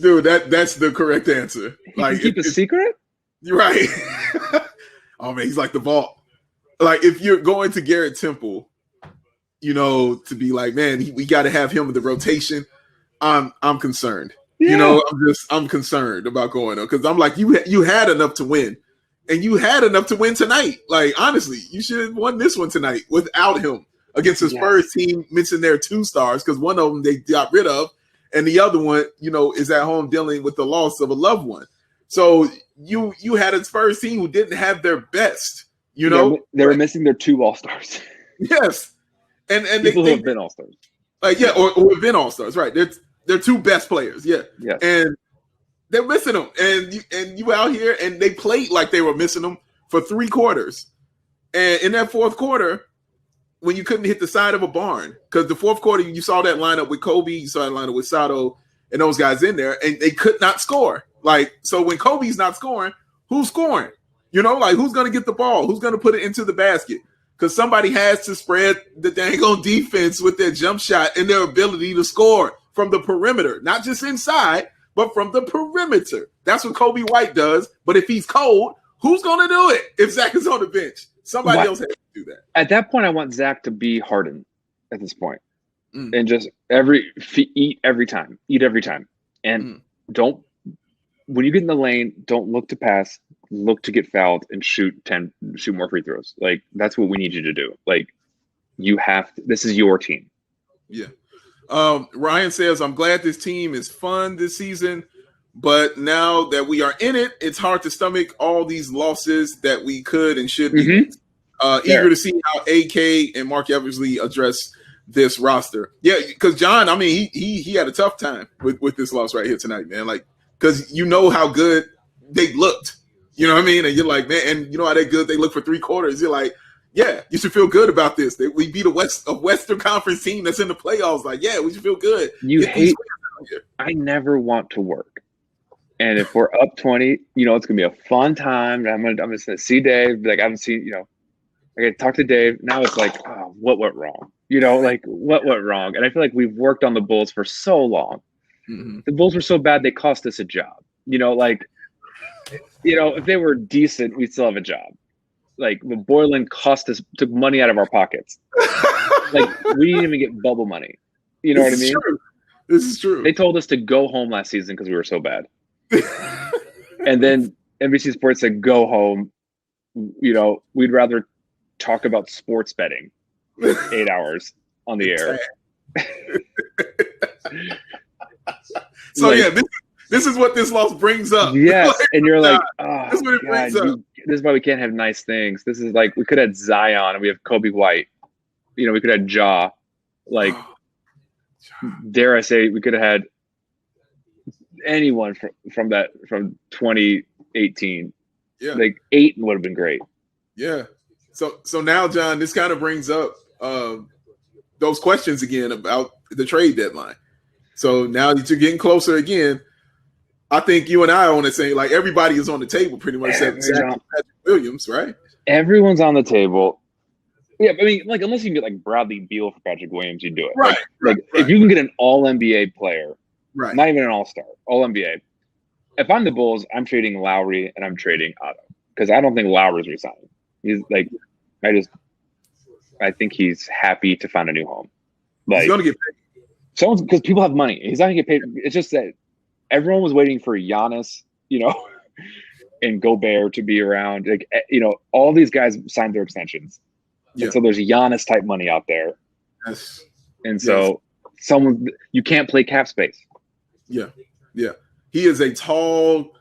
dude, that's the correct answer. Like, keep a secret? You're right. Oh man, he's like the vault. Like, if you're going to Garrett Temple, to be like, man, we got to have him in the rotation. I'm concerned. Yeah. I'm concerned about going on, because I'm like, you had enough to win, and you had enough to win tonight. Like, honestly, you should have won this one tonight without him against the Spurs team missing their 2 stars, because one of them they got rid of, and the other one, is at home dealing with the loss of a loved one. So you had a Spurs team who didn't have their best. They were missing their 2 all-stars. Yes, and people they who have been all-stars. Like, yeah, or have been all-stars, right? They're 2 best players, yeah. Yes. And they're missing them, and you out here, and they played like they were missing them for 3 quarters, and in that 4th quarter, when you couldn't hit the side of a barn, because the 4th quarter you saw that lineup with Kobe, you saw that lineup with Sato, and those guys in there, and they could not score. Like, so when Kobe's not scoring, who's scoring? Like, who's going to get the ball? Who's going to put it into the basket? Because somebody has to spread the dang on defense with their jump shot and their ability to score from the perimeter, not just inside, but from the perimeter. That's what Kobe White does. But if he's cold, who's going to do it if Zach is on the bench? Somebody else has to do that. At that point, I want Zach to be Harden at this point. And just eat every time. And don't, when you get in the lane, don't look to pass, look to get fouled and shoot more free throws. Like, that's what we need you to do. Like, this is your team. Yeah. Ryan says, I'm glad this team is fun this season, but now that we are in it, it's hard to stomach all these losses that we could and should be. Eager to see how AK and Mark Eversley address this roster. Yeah, because John, I mean, he had a tough time with this loss right here tonight, man. Like, because how good they looked. You know what I mean? And you're like, man, and you know how they good they look for 3 quarters. You're like, yeah, you should feel good about this. We beat a Western Conference team that's in the playoffs. Like, yeah, we should feel good. I never want to work. And if we're up 20, it's gonna be a fun time. I'm gonna see Dave. Like, I haven't seen, I gotta talk to Dave. Now it's like, oh, what went wrong? Like, what went wrong? And I feel like we've worked on the Bulls for so long. Mm-hmm. The Bulls were so bad they cost us a job. If they were decent, we'd still have a job. Like, the Boylan took money out of our pockets. Like, we didn't even get bubble money. You know what I mean? True. This is true. They told us to go home last season because we were so bad. And then NBC Sports said, go home. We'd rather talk about sports betting 8 hours on the air. So, this is what this loss brings up. Yes, and you're like, oh, this is what it brings up. This is why we can't have nice things. This is like, we could have Zion and we have Kobe White. We could have Ja. Like, dare I say, we could have had anyone from 2018. Yeah. Like, Ayton would have been great. Yeah. So now, John, this kind of brings up those questions again about the trade deadline. So now that you're getting closer again, I think you and I are on the same. Like everybody is on the table pretty much except Zach and Patrick Williams, right? Everyone's on the table. Yeah, I mean, like unless you can get like Bradley Beal for Patrick Williams, you do it. Right. Like if you can get an All NBA player, right, not even an All Star, All NBA. If I'm the Bulls, I'm trading Lowry and I'm trading Otto because I don't think Lowry's resigning. He's like, I think he's happy to find a new home. Like he's gonna get paid. Someone's because people have money. He's not gonna get paid. It's just that everyone was waiting for Giannis, and Gobert to be around. Like, all these guys signed their extensions. Yeah. And so there's Giannis type money out there. Yes. And so you can't play cap space. Yeah. Yeah. He is a tall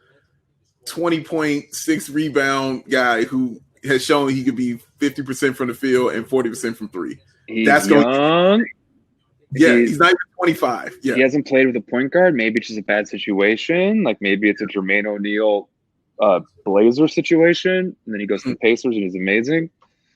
20.6 rebound guy who has shown he could be 50% from the field and 40% from three. That's young. He's not even 25. Yeah. He hasn't played with a point guard. Maybe it's just a bad situation. Like maybe it's a Jermaine O'Neal Blazer situation. And then he goes to the Pacers and he's amazing.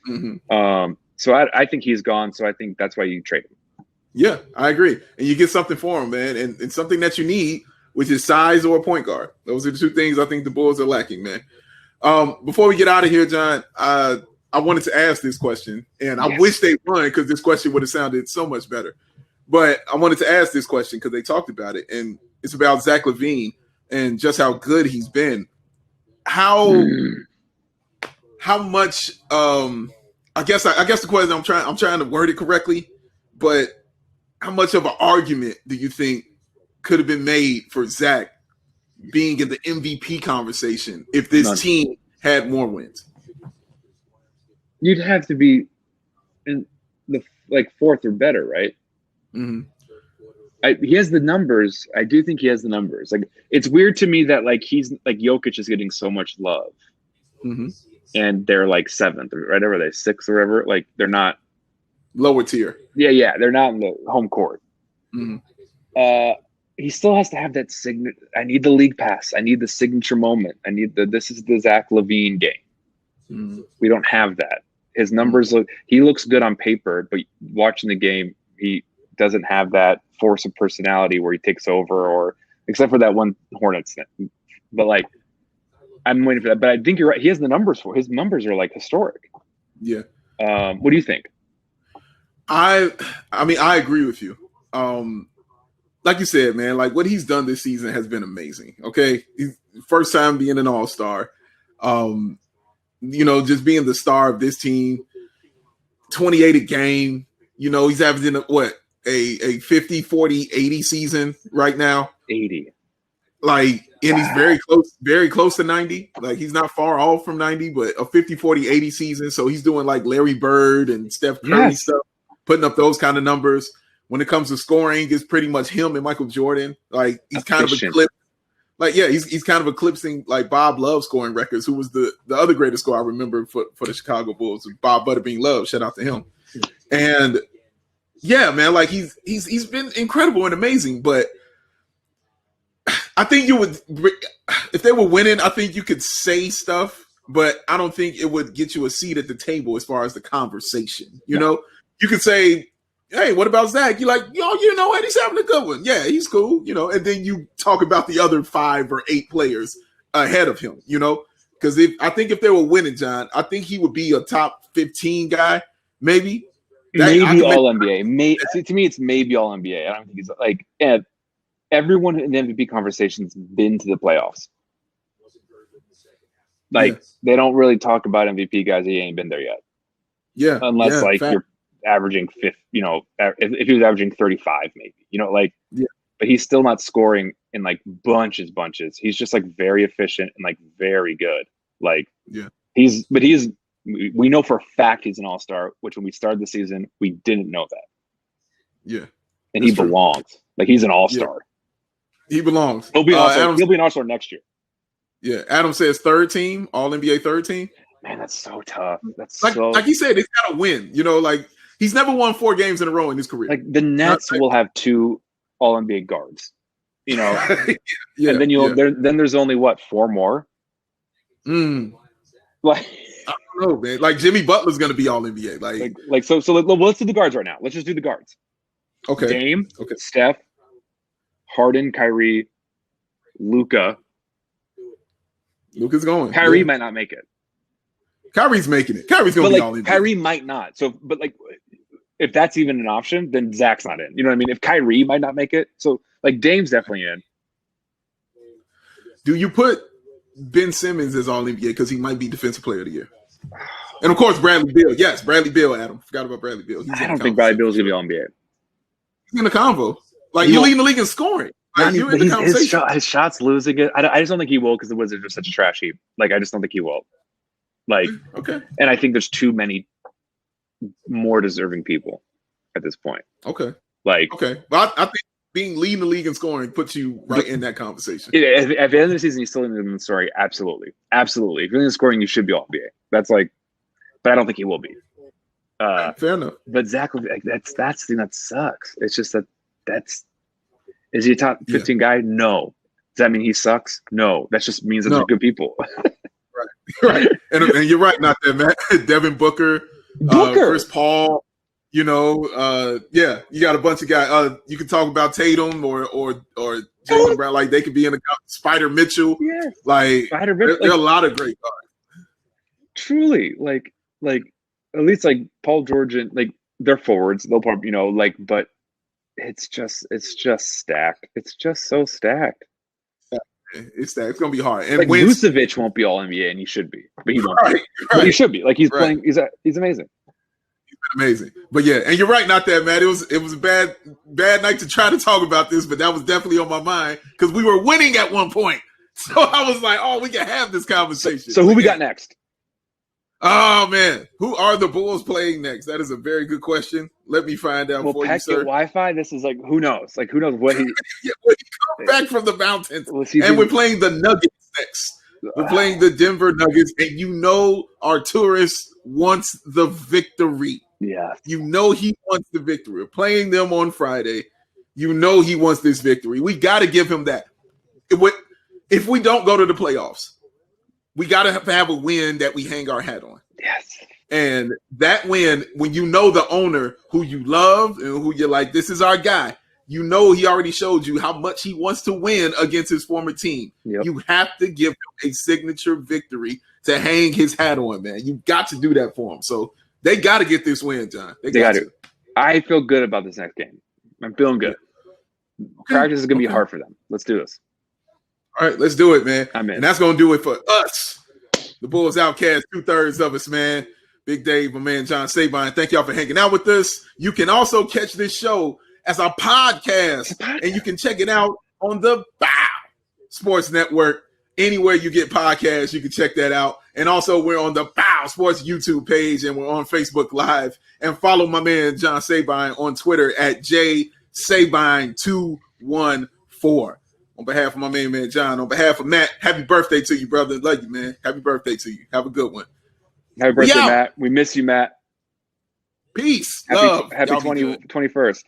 Mm-hmm. So I think he's gone. So I think that's why you trade him. Yeah, I agree. And you get something for him, man. And something that you need, which is size or a point guard. Those are the two things I think the Bulls are lacking, man. Before we get out of here, John, I wanted to ask this question. And I wish they won because this question would have sounded so much better. But I wanted to ask this question because they talked about it. And it's about Zach LaVine and just how good he's been. How much I guess the question I'm trying to word it correctly, but how much of an argument do you think could have been made for Zach being in the MVP conversation if this team had more wins? You'd have to be in the fourth or better, right? Mm-hmm. He has the numbers. I do think he has the numbers. Like it's weird to me that he's Jokic is getting so much love. Mm-hmm. And they're seventh, or whatever they sixth or whatever. Like they're not lower tier. Yeah, they're not in the home court. Mm-hmm. He still has to have that signature. I need the league pass. I need the signature moment. I need this is the Zach LaVine game. Mm-hmm. We don't have that. His numbers he looks good on paper, but watching the game, he doesn't have that force of personality where he takes over, or except for that one Hornets thing. But I'm waiting for that. But I think you're right. He has the numbers for his numbers are historic. Yeah. What do you think? I mean, I agree with you. Like you said, man, what he's done this season has been amazing. Okay. He's first time being an all-star. Just being the star of this team, 28 a game, he's averaging a 50, 40, 80 season right now. 80. And he's very close to 90. He's not far off from 90, but a 50, 40, 80 season. So he's doing Larry Bird and Steph Curry stuff, putting up those kind of numbers. When it comes to scoring, it's pretty much him and Michael Jordan. He's kind of eclipsed. He's kind of eclipsing Bob Love scoring records, who was the other greatest scorer I remember for the Chicago Bulls, Bob Butterbean Love. Shout out to him. And yeah, man, he's been incredible and amazing. But I think you would, if they were winning, I think you could say stuff, but I don't think it would get you a seat at the table as far as the conversation. You could say, hey, what about Zach? You're like, what? He's having a good one. Yeah, he's cool, and then you talk about the other 5 or 8 players ahead of him, because I think if they were winning, John, I think he would be a top 15 guy, maybe. Maybe all NBA. To me, it's maybe all NBA. I don't think he's everyone in the MVP conversation's been to the playoffs. They don't really talk about MVP guys. He ain't been there yet. Yeah. Unless you're averaging fifth, if he was averaging 35, maybe, but he's still not scoring in bunches. He's just very efficient and very good. We know for a fact he's an all-star, which when we started the season, we didn't know that. Yeah. And he belongs. He's an all-star. Yeah. He belongs. He'll be an all-star next year. Yeah. Adam says third team, all NBA third team. Man, that's so tough. That's like he said, it's got to win. He's never won 4 games in a row in his career. The Nets will have 2 all NBA guards. Yeah, and then then there's only 4 more. I don't know, man. Like Jimmy Butler's going to be all NBA. So let's do the guards right now. Let's just do the guards. Okay. Dame, Okay. Steph, Harden, Kyrie, Luka. Luka's going. Kyrie might not make it. Kyrie's making it. Kyrie's going to be all NBA. Kyrie might not. So, but like, if that's even an option, then Zach's not in. You know what I mean? If Kyrie might not make it, so like Dame's definitely in. Do you put Ben Simmons as all NBA because he might be Defensive Player of the Year? And of course, Bradley Beal. Yes, Bradley Beal. Adam, forgot about Bradley Beal. I don't think Bradley Beal's gonna be all NBA. He's in the convo. Like you're leading the league in scoring. Like, you're in the conversation. His shots losing it. I just don't think he will because the Wizards are such a trash heap. Like I just don't think he will. Like okay, and I think there's too many more deserving people at this point. Okay, like okay, but I think leading the league in scoring puts you right in that conversation. At the end of the season, he's still in the story. Absolutely. If you're in the scoring, you should be all NBA. That's like, but I don't think he will be. Fair enough. But Zach will be like, that's the thing that sucks. It's just is he a top 15 guy? No. Does that mean he sucks? No. That just means that they're good people. Right. And you're right, not that, Matt. Devin Booker, Chris Paul. You know, yeah, you got a bunch of guys. You can talk about Tatum or Jaylen Brown. Like they could be in the Spider Mitchell. Yeah, like Spider Mitchell. There are a lot of great guys. Truly, like at least like Paul George and like they're forwards. They'll probably but it's just stacked. It's just so stacked. It's stacked. It's gonna be hard. And like Vucevic won't be all NBA, and he should be, but he won't. Right. But he should be. Like he's playing. He's amazing. Amazing. But yeah, and you're right, not that, Matt. It was a bad night to try to talk about this, but that was definitely on my mind because we were winning at one point. So I was like, oh, we can have this conversation. So who we got next? Oh man, who are the Bulls playing next? That is a very good question. Let me find out for you, sir. Wi-Fi. This is like who knows? Like who knows what he? Yeah, when he comes back from the mountains, and we're playing the Nuggets next. We're playing the Denver Nuggets, and you know Arturis wants the victory. Yeah. You know he wants the victory. We're playing them on Friday. You know he wants this victory. We got to give him that. If we don't go to the playoffs, we got to have a win that we hang our hat on. Yes. And that win, when you know the owner who you love and who you're like, this is our guy, you know he already showed you how much he wants to win against his former team. Yep. You have to give him a signature victory to hang his hat on, man. You got to do that for him. So they got to get this win, John. They got to. I feel good about this next game. I'm feeling good. Okay. Practice is going to be hard for them. Let's do this. All right, let's do it, man. I'm in. And that's going to do it for us. The Bulls Outcasts, 2/3 of us, man. Big Dave, my man, John Sabine. Thank y'all for hanging out with us. You can also catch this show as a podcast, and you can check it out on the BAWL Sports Network. Anywhere you get podcasts, you can check that out. And also, we're on the BAWL Sports YouTube page, and we're on Facebook Live. And follow my man, John Sabine, on Twitter at JSabine214. On behalf of my man, John, on behalf of Matt, happy birthday to you, brother. Love you, man. Happy birthday to you. Have a good one. Happy birthday, Matt. We miss you, Matt. Peace. Happy 21st.